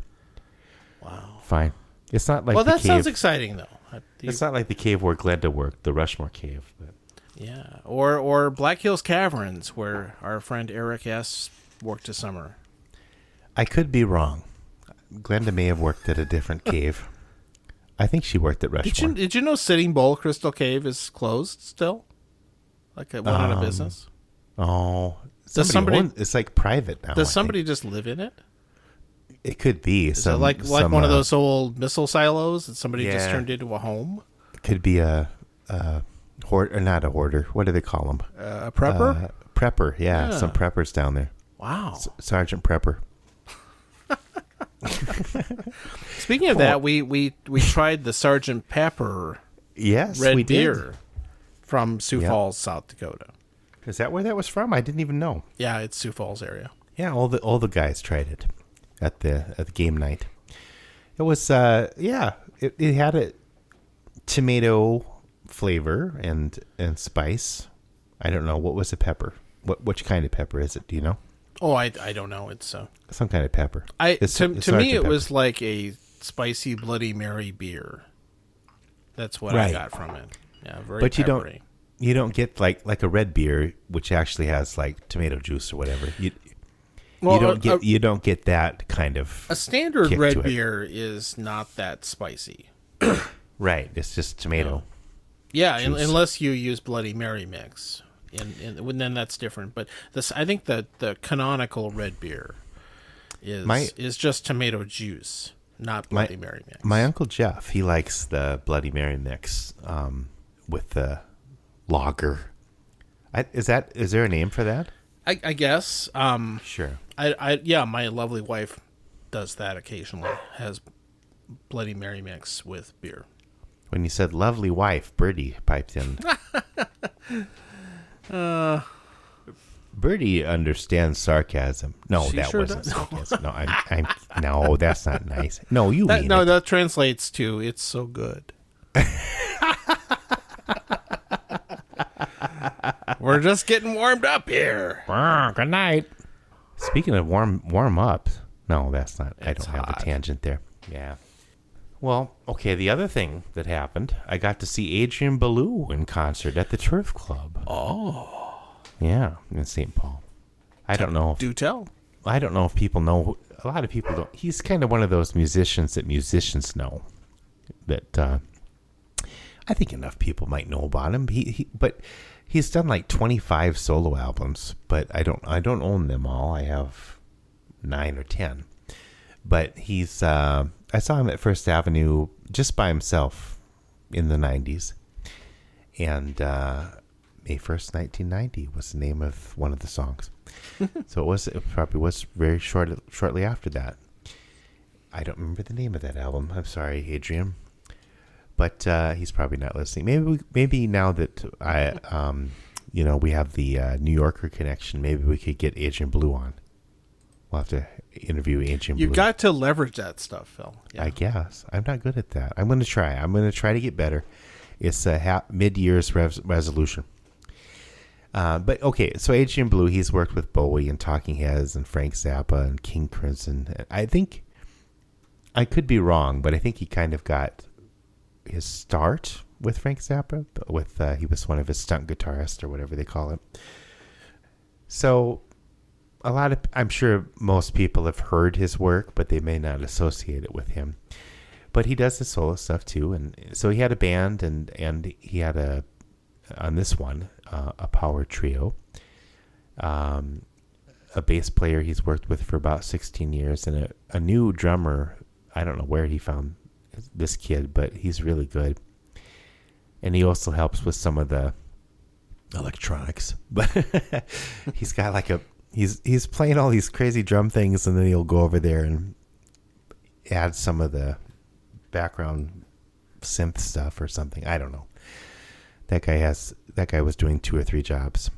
Wow. Fine. It's not like that cave. sounds exciting though. It's not like the cave where Glenda worked, the Rushmore Cave. But. Yeah, or Black Hills Caverns, where our friend Eric S. worked this summer. I could be wrong. Glenda may have worked at a different cave. I think she worked at Rushmore. Did you know Sitting Bull Crystal Cave is closed still? Like it went out of business? Oh. Somebody it's like private now. Does somebody just live in it? It could be. Is it like one of those old missile silos that somebody just turned into a home? It could be a hoarder, or not a hoarder. What do they call them? A prepper? Prepper, yeah. Some preppers down there. Wow. Sergeant Prepper. Speaking of that, we tried the Sergeant Pepper red beer from Sioux Falls, South Dakota. Is that where that was from? I didn't even know. Yeah, it's Sioux Falls area. Yeah, all the guys tried it at the game night. It was it had a tomato flavor and spice. I don't know, what was the pepper. Which kind of pepper is it? Do you know? Oh, I don't know. It's some kind of pepper. To me, it was like a spicy Bloody Mary beer. That's what I got from it. Yeah, very peppery. You don't get like a red beer, which actually has like tomato juice or whatever. You don't get that kind of a standard red beer is not that spicy. Right, it's just tomato. Yeah, unless you use Bloody Mary mix, and then that's different. But I think that the canonical red beer is just tomato juice, not Bloody Mary mix. My Uncle Jeff, he likes the Bloody Mary mix with the lager. Is there a name for that? I guess. Sure. My lovely wife does that occasionally. Has Bloody Mary mix with beer. When you said lovely wife, Birdie piped in. Birdie understands sarcasm. No, that wasn't sarcasm. No, I'm no, that's not nice. No, you mean it. That translates to "it's so good." We're just getting warmed up here. Good night. Speaking of warm up. No, that's not. I don't have a tangent there. Yeah. Well, okay, the other thing that happened, I got to see Adrian Belew in concert at the Turf Club. Oh. Yeah, in St. Paul. I don't know. Do tell. I don't know if people know. A lot of people don't. He's kind of one of those musicians that musicians know. That I think enough people might know about him. But he's done like 25 solo albums, but I don't own them all. I have 9 or 10. But he's I saw him at First Avenue just by himself in the 90s. And May 1st, 1990 was the name of one of the songs. So it probably was very shortly after that. I don't remember the name of that album. I'm sorry, Adrian. But he's probably not listening. Maybe now that we have the New Yorker connection, maybe we could get Adrian Belew on We'll have to interview Adrian You Blue. got to leverage that stuff, Phil. Yeah. I guess. I'm not good at that. I'm going to try. I'm going to try to get better. It's a mid-year's resolution. But okay, so Adrian Blue, he's worked with Bowie and Talking Heads and Frank Zappa and King Crimson. I think, I could be wrong, but I think he kind of got his start with Frank Zappa. He was one of his stunt guitarists or whatever they call it. So I'm sure most people have heard his work, but they may not associate it with him. But he does the solo stuff too, and so he had a band, and he had on this one a power trio, a bass player he's worked with for about 16 years, and a new drummer. I don't know where he found this kid, but he's really good, and he also helps with some of the electronics. But he's got he's playing all these crazy drum things, and then he'll go over there and add some of the background synth stuff or something. I don't know. That guy was doing 2 or 3 jobs,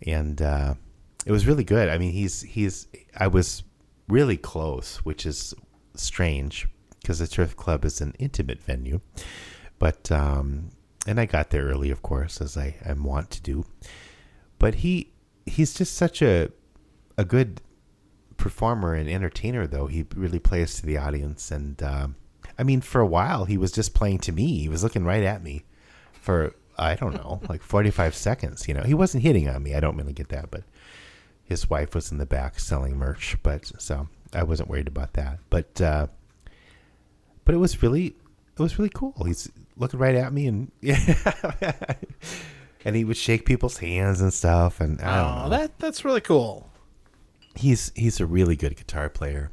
and it was really good. I mean, I was really close, which is strange because the Turf Club is an intimate venue, but and I got there early, of course, as I want to do. But he's just such a good performer and entertainer, though. He really plays to the audience, and I mean, for a while he was just playing to me. He was looking right at me for, I don't know, like 45 seconds. He wasn't hitting on me. I don't really get that, but his wife was in the back selling merch, so I wasn't worried about that. But it was really cool. He's looking right at me, and and he would shake people's hands and stuff, and I don't know. That's really cool. He's a really good guitar player,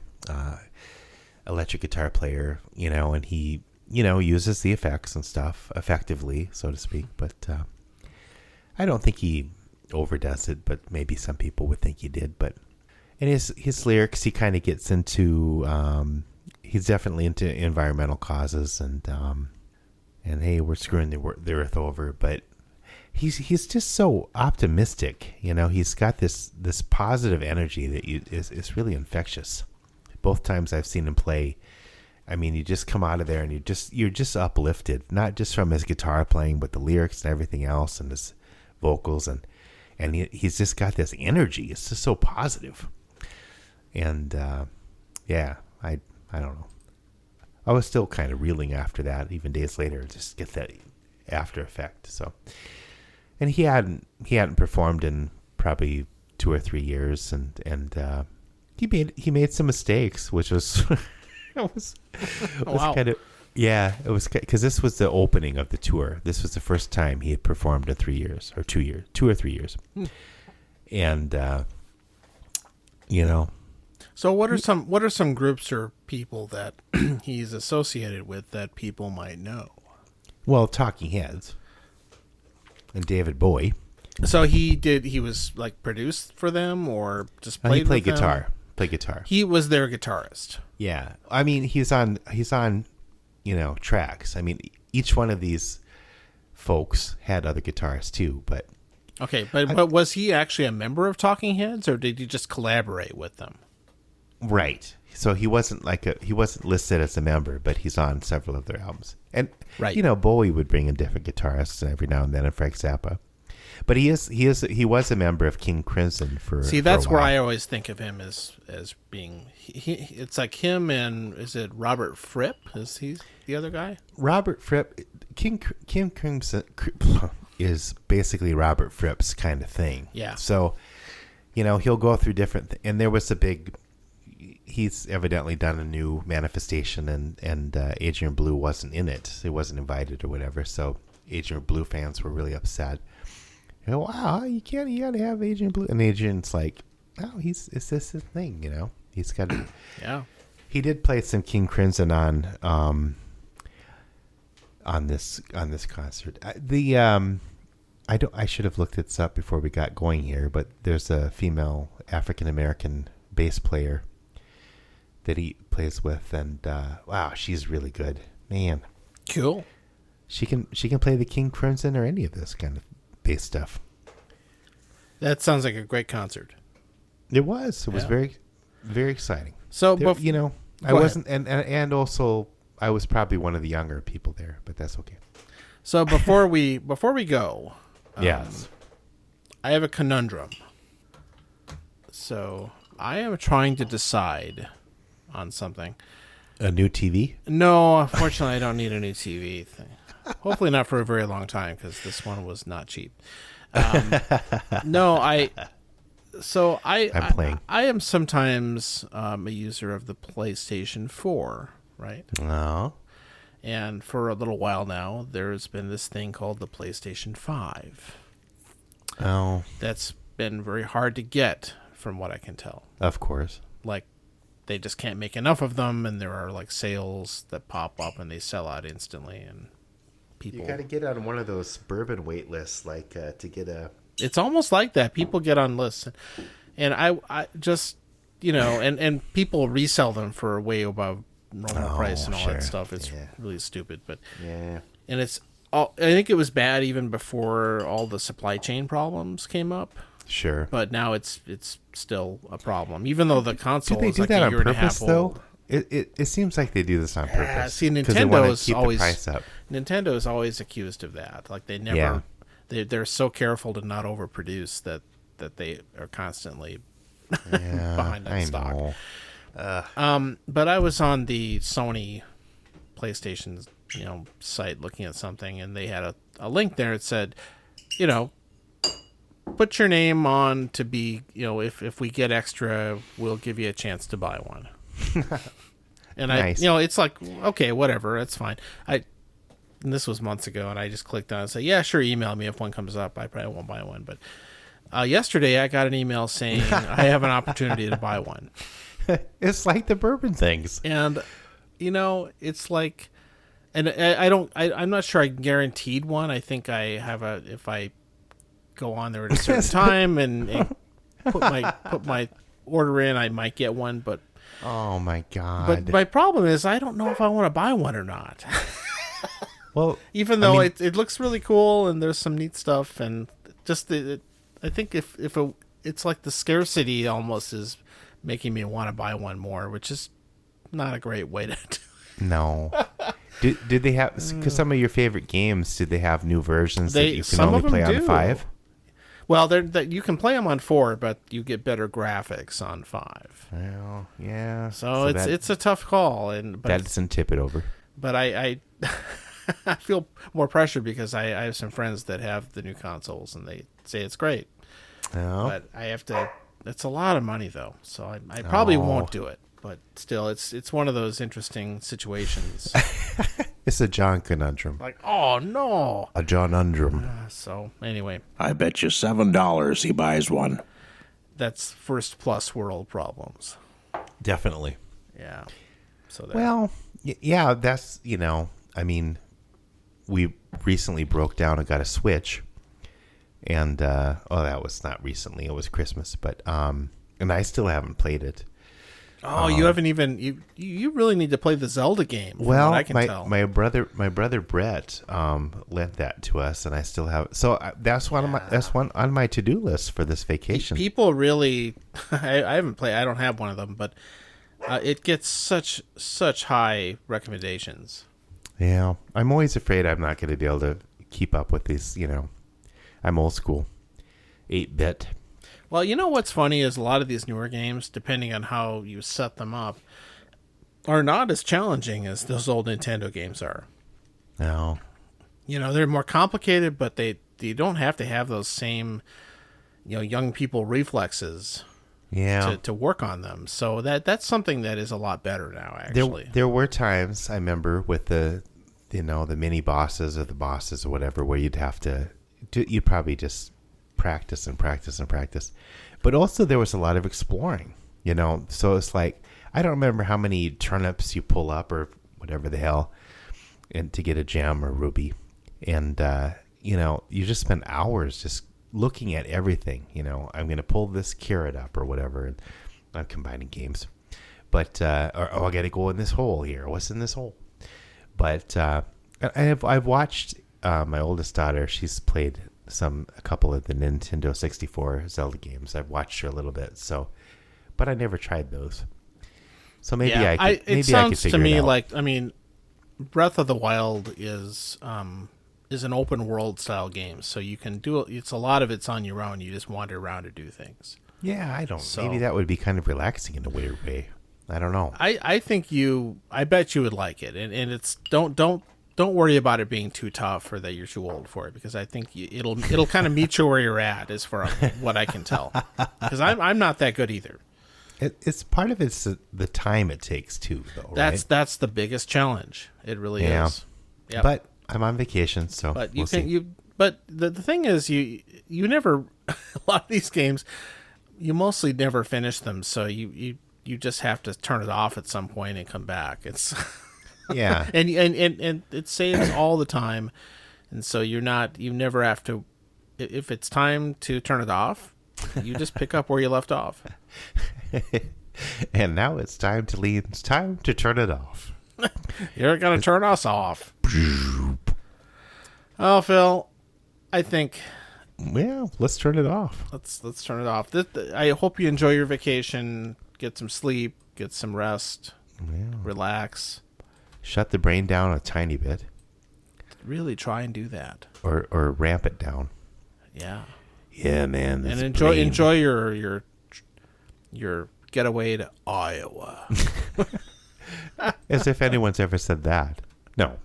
electric guitar player, and he, uses the effects and stuff effectively, so to speak. But I don't think he overdoes it, but maybe some people would think he did. But and his lyrics, he kind of gets into, he's definitely into environmental causes, and hey, we're screwing the earth over, but he's just so optimistic. He's got this positive energy that is really infectious. Both times I've seen him play, I mean, you just come out of there and you're just uplifted, not just from his guitar playing, but the lyrics and everything else, and his vocals, and he's just got this energy. It's just so positive. And yeah, I don't know. I was still kind of reeling after that, even days later, just get that after effect. So, and he hadn't performed in probably 2 or 3 years, and he made some mistakes, which was Wow. kind of, yeah, it was, because this was the opening of the tour. This was the first time he had performed in 3 years, or 2 or 3 years. And So what are some groups or people that he's associated with that people might know? well, Talking Heads and David Bowie. So he was like produced for them, or just played He played with them? guitar. Played guitar. He was their guitarist. Yeah, I mean, he's on tracks. I mean, each one of these folks had other guitarists too, but Okay, but was he actually a member of Talking Heads, or did he just collaborate with them? right. So he wasn't listed as a member, but he's on several of their albums. And Right. Bowie would bring in different guitarists every now and then, and Frank Zappa. But he was a member of King Crimson for. See, for that's a where while. I always think of him as being. It's like him, and is it Robert Fripp? Is he the other guy? Robert Fripp, King Crimson is basically Robert Fripp's kind of thing. Yeah. So, he'll go through different, and there was a big. He's evidently done a new manifestation, and Adrian Blue wasn't in it. He wasn't invited or whatever. So Adrian Blue fans were really upset. Wow, you gotta have Adrian Blue, and Adrian's like, oh, it's this his thing, He's got. Yeah. He did play some King Crimson on this concert. I should have looked this up before we got going here, but there's a female African American bass player that he plays with, and wow, she's really good, man. Cool. She can play the King Crimson or any of this kind of bass stuff. That sounds like a great concert. It was very, very exciting. So, I wasn't, and also I was probably one of the younger people there, but that's okay. So before we go, Yes, I have a conundrum. So I am trying to decide on something. a new TV. No, unfortunately, I don't need a new TV thing. Hopefully not for a very long time, because this one was not cheap. No, I'm playing. I am sometimes a user of the PlayStation 4, right? No. And for a little while now, there's been this thing called the PlayStation 5. Oh, That's been very hard to get, from what I can tell. of course. Like, they just can't make enough of them, and there are like sales that pop up and they sell out instantly, and people. You got to get on one of those suburban wait lists, like to get a. It's almost like that. People get on lists, and I just, and people resell them for way above normal price and all that stuff. It's really stupid, but Yeah. and it's all. I think it was bad even before all the supply chain problems came up. Sure. But now it's still a problem, even though the console Do they is do like that a on year and a purpose, half though? old. It seems like they do this on purpose. See, 'cause they wanna Nintendo's keep the always price up. Nintendo is always accused of that. Like they never, Yeah. they're so careful to not overproduce that they are constantly Yeah, behind on I stock. know. But I was on the Sony PlayStation, site looking at something, and they had a link there. It said, put your name on to be, if we get extra, we'll give you a chance to buy one. And Nice. it's like, okay, whatever, that's fine. And this was months ago, and I just clicked on it and said, yeah, sure, email me if one comes up. I probably won't buy one. But yesterday I got an email saying I have an opportunity to buy one. It's like the bourbon things. And, it's like, and I'm not sure I guaranteed one. I think I have if I go on there at a certain time and put my order in, I might get one. But Oh my god. But my problem is I don't know if I want to buy one or not. Well, even though it looks really cool and there's some neat stuff, and just I think if it's like the scarcity almost is making me want to buy one more, which is not a great way to do it. No. Did they have, because some of your favorite games, did they have new versions that you can some only of them play on do. 5? Well, you can play them on 4, but you get better graphics on 5. Well, yeah. So it's a tough call, but that doesn't tip it over. But I I feel more pressure because I have some friends that have the new consoles and they say it's great. No. But I have to. It's a lot of money though, so I probably won't do it. But still, it's one of those interesting situations. It's a John conundrum. Like, oh no, A John undrum. So anyway, I bet you $7 he buys one. that's first plus world problems. Definitely. Yeah. So Well, yeah, that's, I mean, we recently broke down and got a Switch. And, that was not recently. It was Christmas. But, and I still haven't played it. you haven't even you really need to play the Zelda game. From Well, what I can tell. my brother Brett lent that to us, and I still have. So that's one on my to do list for this vacation. People really, I haven't played. I don't have one of them, but it gets such high recommendations. Yeah, I'm always afraid I'm not going to be able to keep up with these. I'm old school, 8-bit. Well, what's funny is a lot of these newer games, depending on how you set them up, are not as challenging as those old Nintendo games are. No. They're more complicated, but you don't have to have those same, young people reflexes Yeah. to work on them. So that's something that is a lot better now, actually. There were times I remember with the mini bosses or the bosses or whatever where you'd have to you'd probably just practice and practice and practice. But also there was a lot of exploring, so it's like, I don't remember how many turnips you pull up or whatever the hell and to get a gem or ruby. And, you just spend hours just looking at everything, I'm going to pull this carrot up or whatever. And I'm combining games, but, I got to go in this hole here. What's in this hole? But, I've watched, my oldest daughter, she's played a couple of the Nintendo 64 Zelda games. I've watched her a little bit, but I never tried those. So maybe I could figure it out. It sounds to me like, I mean, Breath of the Wild is an open world style game, so you can do it. It's a lot of it's on your own. You just wander around to do things. Yeah, maybe that would be kind of relaxing in a weird way. I don't know. I bet you would like it, and it's don't worry about it being too tough or that you're too old for it, because I think it'll kind of meet you where you're at, as far as what I can tell. Because I'm not that good either. It's part of it's the time it takes too, though. That's the biggest challenge. It really is. Yeah. But I'm on vacation, so we'll see. But the thing is, you never a lot of these games, you mostly never finish them, so you just have to turn it off at some point and come back. It's yeah, and it saves all the time, and so you never have to. If it's time to turn it off, you just pick up where you left off. And now it's time to leave. It's time to turn it off. You're gonna turn us off. Oh, Phil, I think. Yeah, let's turn it off. Let's turn it off. I hope you enjoy your vacation. Get some sleep. Get some rest. Yeah. Relax. Shut the brain down a tiny bit. Really try and do that. Or ramp it down. Yeah. Yeah, man. And enjoy your getaway to Iowa. As if anyone's ever said that. No.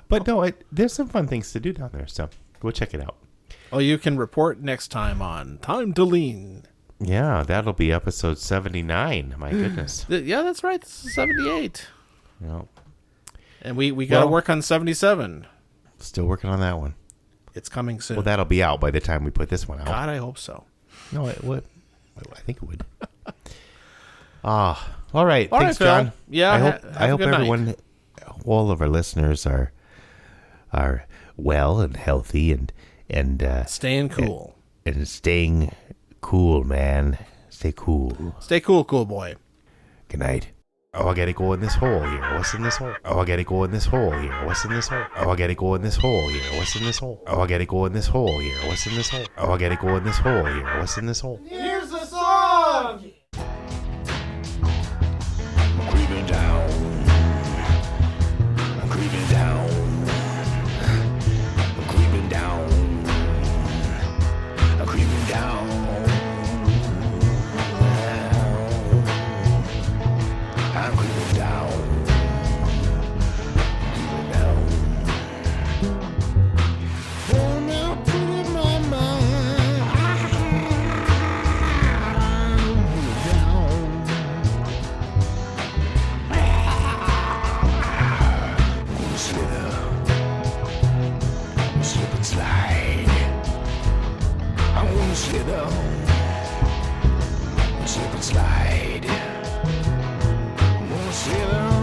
But no, there's some fun things to do down there, so go check it out. Well, you can report next time on Time to Lean. Yeah, that'll be episode 79. My goodness. Yeah, that's right. This is 78. Yeah. And we got to work on 77. Still working on that one. It's coming soon. Well, that'll be out by the time we put this one out. God, I hope so. No, it would. I think it would. All right. All Thanks, right, John. Phil. Yeah. I hope everyone, night. all of our listeners are well and healthy and staying cool. And staying cool, man. Stay cool. Stay cool, cool boy. Good night. Oh, I gotta go in this hole here. What's in this hole? Oh, I gotta go in this hole here. What's in this hole? Oh, I gotta go in this hole here. What's in this hole? Oh, I gotta go in this hole here. What's in this hole? Oh, I gotta go in this hole here. What's in this hole? Here's the song! I'm creeping down. I'm creeping down. I'm creeping down. I'm creeping down. I'm creeping down. Creeping down. Oh, now pretty mama. Slip and slide. I wanna slither. Slip and slide. I wanna slither.